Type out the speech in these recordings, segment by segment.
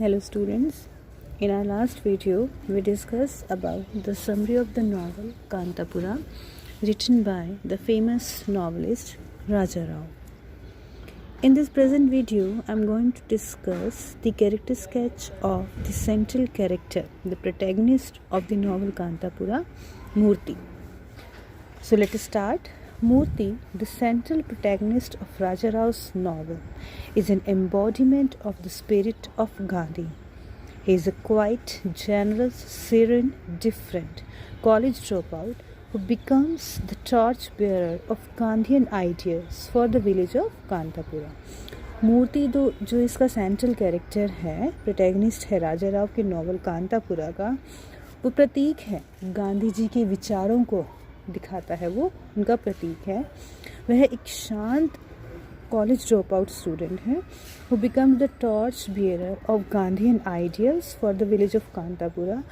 Hello students, in our last video we discussed about the summary of the novel Kanthapura written by the famous novelist Raja Rao. In this present video I am going to discuss the character sketch of the central character, the protagonist of the novel Kanthapura, Moorthy. So let us start. Moorthy, the central protagonist of Raja Rao's novel, is an embodiment of the spirit of Gandhi. He is a quiet, generous, serene, different college dropout who becomes the torch-bearer of Gandhian ideas for the village of Kanthapura. मूर्ति जो इसका central character है, protagonist है राजा राव के novel Kanthapura का, वो प्रतीक है गांधी जी के विचारों को दिखाता है, वो उनका प्रतीक है। वह एक शांत कॉलेज ड्रॉप आउट स्टूडेंट है who become the torch bearer of Gandhian ideals for the village of Kanthapura,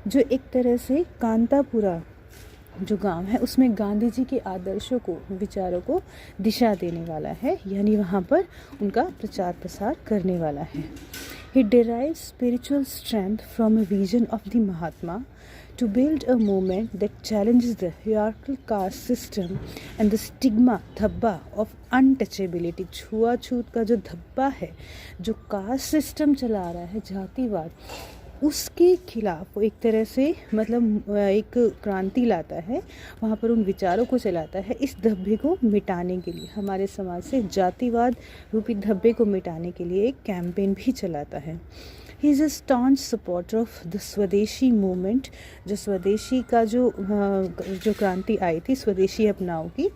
जो एक तरह से कांतापुरा जो गांव है उसमें गांधी जी के आदर्शों को, विचारों को दिशा देने वाला है, यानी वहाँ पर उनका प्रचार प्रसार करने वाला है। He derives spiritual strength from a vision of the Mahatma to build a movement that challenges the hierarchical caste system and the stigma धब्बा of untouchability। छुआछूत का जो धब्बा है, जो कास्ट सिस्टम चला रहा है, जातिवाद, उसके खिलाफ वो एक तरह से मतलब एक क्रांति लाता है, वहाँ पर उन विचारों को चलाता है इस धब्बे को मिटाने के लिए, हमारे समाज से जातिवाद रूपी धब्बे को मिटाने के लिए एक कैंपेन भी चलाता है। He is a staunch supporter of the स्वदेशी मूवमेंट, जो स्वदेशी का जो क्रांति आई थी, स्वदेशी अपनाओ की,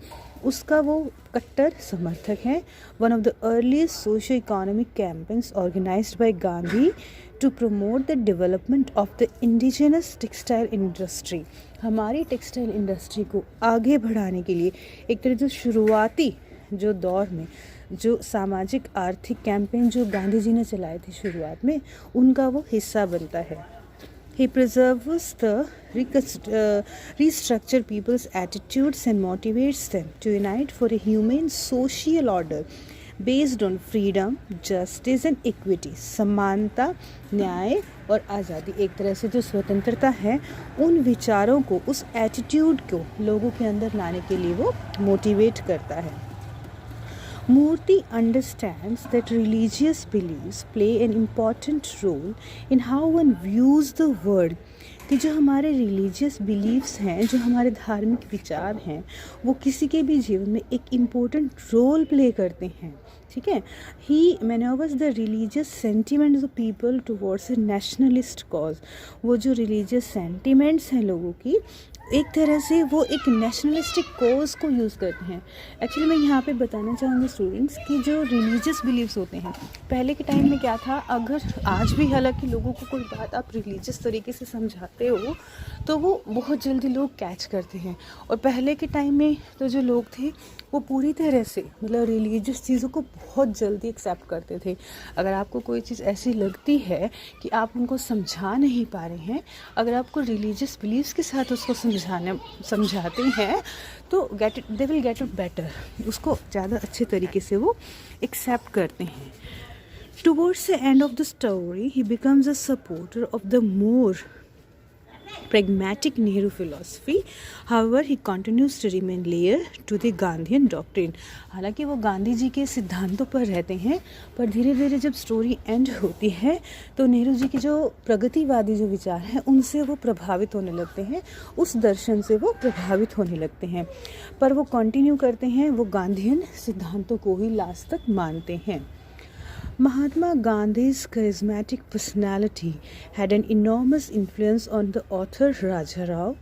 उसका वो कट्टर समर्थक है। One of the earliest socio economic campaigns organized by Gandhi to promote the development of the indigenous textile industry, हमारी टेक्सटाइल इंडस्ट्री को आगे बढ़ाने के लिए एक तरह जो शुरुआती जो दौर में जो सामाजिक आर्थिक कैंपेन जो गांधी जी ने चलाए थे शुरुआत में, उनका वो हिस्सा बनता है। He preserves the restructure people's attitudes and motivates them to unite for a humane social order based on freedom, justice and equity। समानता, न्याय और आज़ादी, एक तरह से जो स्वतंत्रता है, उन विचारों को, उस एटीट्यूड को लोगों के अंदर लाने के लिए वो मोटिवेट करता है। Moorthy understands that religious beliefs play an important role in how one views the world, कि जो हमारे रिलीजियस बिलीव्स हैं, जो हमारे धार्मिक विचार हैं, वो किसी के भी जीवन में एक इम्पोर्टेंट रोल प्ले करते हैं। ठीक है, he manoeuvres the religious sentiments of people towards a nationalist cause, वो जो रिलीजियस सेंटिमेंट्स हैं लोगों की, एक तरह से वो एक नेशनलिस्टिक कोज को यूज़ करते हैं। एक्चुअली मैं यहाँ पे बताना चाहूँगी स्टूडेंट्स कि जो रिलीजियस बिलीव्स होते हैं, पहले के टाइम में क्या था, अगर आज भी हालांकि लोगों को कोई बात आप रिलीजियस तरीके से समझाते हो तो वो बहुत जल्दी लोग कैच करते हैं, और पहले के टाइम में तो जो लोग थे वो पूरी तरह से मतलब रिलीजियस चीज़ों को बहुत जल्दी एक्सेप्ट करते थे। अगर आपको कोई चीज़ ऐसी लगती है कि आप उनको समझा नहीं पा रहे हैं, अगर आपको रिलीजियस बिलीव्स के साथ उसको समझाते हैं तो they will get it better, उसको ज़्यादा अच्छे तरीके से वो एक्सेप्ट करते हैं। Towards the end of the story he becomes a supporter of the more pragmatic Nehru philosophy, however he continues to remain loyal to the Gandhian doctrine। हालांकि वो गांधी जी के सिद्धांतों पर रहते हैं, पर धीरे धीरे जब स्टोरी एंड होती है तो नेहरू जी के जो प्रगतिवादी जो विचार हैं उनसे वो प्रभावित होने लगते हैं, उस दर्शन से वो प्रभावित होने लगते हैं, पर वो कंटिन्यू करते हैं, वो गांधीयन सिद्धांतों को ही लास्ट तक मानते हैं। Mahatma Gandhi's charismatic personality had an enormous influence on the author Raja Rao.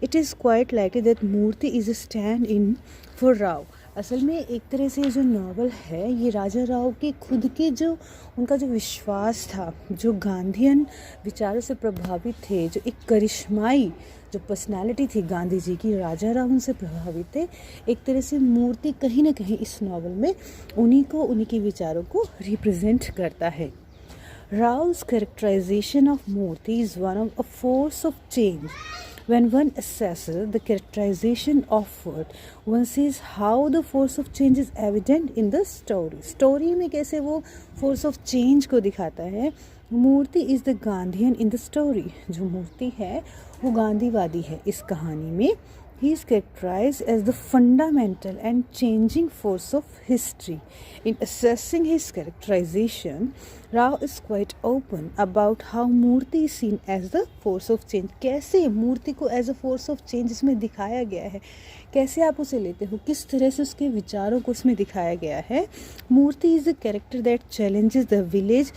It is quite likely that Moorthy is a stand-in for Rao। असल में एक तरह से जो नावल है ये राजा राव के खुद के जो उनका जो विश्वास था, जो गांधीयन विचारों से प्रभावित थे, जो एक करिश्माई जो पर्सनालिटी थी गांधी जी की, राजा राव उनसे प्रभावित थे। एक तरह से मूर्ति कहीं ना कहीं इस नावल में उन्हीं को, उन्हीं के विचारों को रिप्रेजेंट करता है। Rao's characterization of Moorthy is one of a force of change When one assesses the characterization of word, one sees how the force of change is evident in the story. Story में कैसे वो force of change को दिखाता है, Murthy is the Gandhian in the story. जो मूर्ति है वो गांधीवादी है इस कहानी में। He is characterized as the fundamental and changing force of history. In assessing his characterization, Rao is quite open about how Murthy is seen as the force of change. कैसे मूर्ति को as a force of change इसमें दिखाया गया है, कैसे आप उसे लेते हो, किस तरह से उसके विचारों को इसमें दिखाया गया है। मूर्ति is a character that challenges the village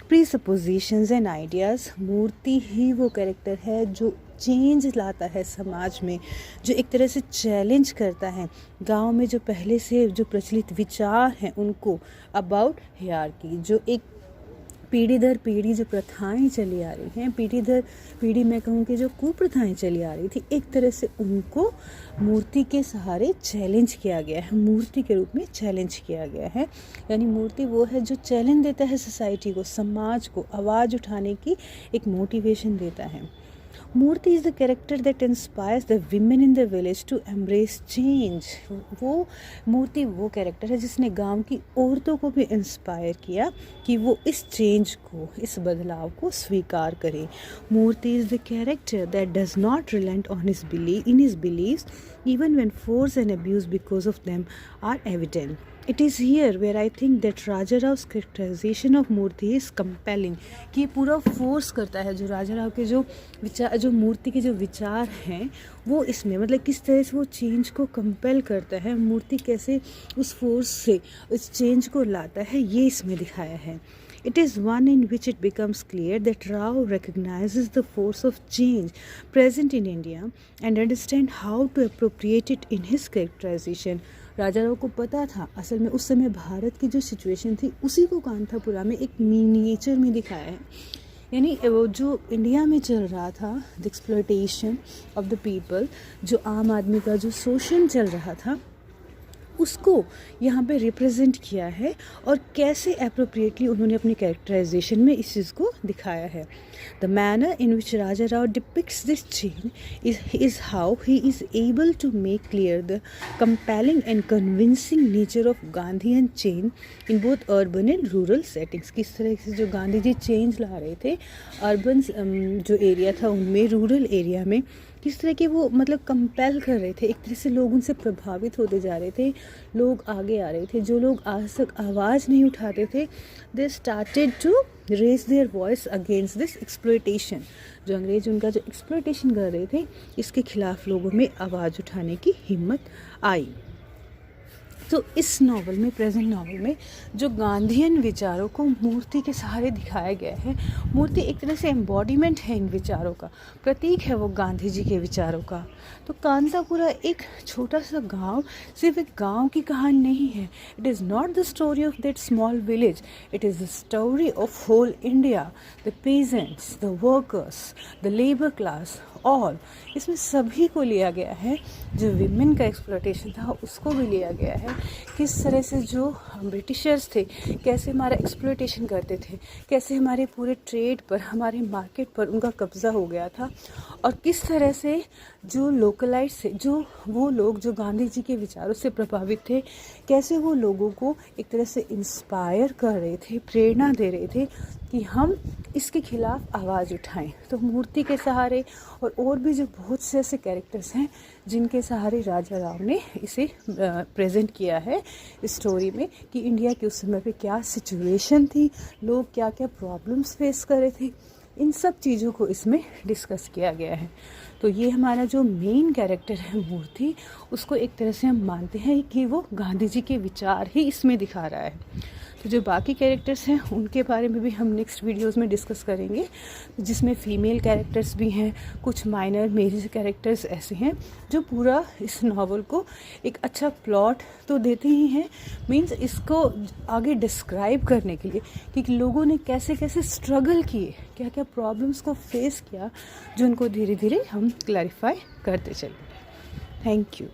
presuppositions and ideas। मूर्ति ही वो कैरेक्टर है जो चेंज लाता है समाज में, जो एक तरह से चैलेंज करता है गांव में जो पहले से जो प्रचलित विचार हैं उनको अबाउट हियरार्की। जो एक पीढ़ी दर पीढ़ी जो प्रथाएं चली आ रही हैं, पीढ़ी दर पीढ़ी मैं कहूँ कि जो कुप्रथाएं चली आ रही थी, एक तरह से उनको मूर्ति के सहारे चैलेंज किया गया है, मूर्ति के रूप में चैलेंज किया गया है। यानी मूर्ति वो है जो चैलेंज देता है सोसाइटी को, समाज को आवाज़ उठाने की एक मोटिवेशन देता है। Murthy is the character that inspires the women in the village to embrace change. वो मूर्ति वो कैरेक्टर है जिसने गांव की औरतों को भी इंस्पायर किया कि वो इस चेंज को, इस बदलाव को स्वीकार करें। Murthy is the character that does not relent on his beliefs even when force and abuse because of them are evident. It is here where I think that Raja Rao's characterization of Moorthy is compelling, कि पूरा force करता है जो राजा राव के जो विचार, जो मूर्ति के जो विचार हैं वो इसमें, मतलब किस तरह से वो चेंज को कंपेल करता है, मूर्ति कैसे उस फोर्स से उस चेंज को लाता है, ये इसमें दिखाया है। It is one in which it becomes clear that Rao recognizes the force of change present in India and understands how to appropriate it in his characterization. राजा राव को पता था असल में उस समय भारत की जो सिचुएशन थी उसी को कांथापुरा में एक मिनिएचर में दिखाया है। यानी वो जो इंडिया में चल रहा था, the exploitation of the people, जो आम आदमी का जो शोषण चल रहा था, उसको यहाँ पे रिप्रेजेंट किया है और कैसे एप्रोप्रिएटली उन्होंने अपनी कैरेक्टराइजेशन में इस चीज़ को दिखाया है। The manner in which Raja Rao depicts this change is how he is able to make clear the compelling and convincing nature of Gandhian change in both urban and rural settings. किस तरह से जो गांधी जी चेंज ला रहे थे अर्बन जो एरिया था उनमें, rural area में किस तरह के वो मतलब कंपेल कर रहे थे, एक तरह से लोग उनसे प्रभावित होते जा रहे थे, लोग आगे आ रहे थे। जो लोग आज तक आवाज़ नहीं उठाते थे, they started to raise their voice against this exploitation. जो अंग्रेज उनका जो एक्सप्लॉयटेशन कर रहे थे, इसके खिलाफ लोगों में आवाज़ उठाने की हिम्मत आई। तो इस नॉवल में, प्रेजेंट नॉवल में, जो गांधीयन विचारों को मूर्ति के सहारे दिखाया गया है, मूर्ति एक तरह से एम्बॉडीमेंट है इन विचारों का, प्रतीक है वो गांधी जी के विचारों का। तो कांतापुरा एक छोटा सा गांव सिर्फ एक गांव की कहानी नहीं है। It is not the story of that small village, it is the story of whole India, the peasants, the workers, the labour class, all. इसमें सभी को लिया गया है। जो विमेन का एक्सप्लॉयटेशन था उसको भी लिया गया है। किस तरह से जो ब्रिटिशर्स थे कैसे हमारा एक्सप्लॉयटेशन करते थे, कैसे हमारे पूरे ट्रेड पर, हमारे मार्केट पर उनका कब्ज़ा हो गया था, और किस तरह से जो लोकलाइट्स थे, जो वो लोग जो गांधी जी के विचारों से प्रभावित थे, कैसे वो लोगों को एक तरह से इंस्पायर कर रहे थे, प्रेरणा दे रहे थे कि हम इसके खिलाफ आवाज़ उठाएं। तो मूर्ति के सहारे और भी जो बहुत से ऐसे कैरेक्टर्स हैं जिनके सहारे राजा राव ने इसे प्रेजेंट किया है इस स्टोरी में, कि इंडिया के उस समय पे क्या सिचुएशन थी, लोग क्या क्या प्रॉब्लम्स फेस कर रहे थे, इन सब चीज़ों को इसमें डिस्कस किया गया है। तो ये हमारा जो मेन कैरेक्टर है मूर्ति, उसको एक तरह से हम मानते हैं कि वो गांधी जी के विचार ही इसमें दिखा रहा है। तो जो बाकी कैरेक्टर्स हैं उनके बारे में भी हम नेक्स्ट वीडियोस में डिस्कस करेंगे, जिसमें फ़ीमेल कैरेक्टर्स भी हैं, कुछ माइनर मेजर कैरेक्टर्स ऐसे हैं जो पूरा इस नावल को एक अच्छा प्लॉट तो देते ही हैं, मींस इसको आगे डिस्क्राइब करने के लिए कि लोगों ने कैसे कैसे स्ट्रगल किए, क्या क्या प्रॉब्लम्स को फेस किया, जो उनको धीरे धीरे हम क्लैरिफाई करते चले। Thank you.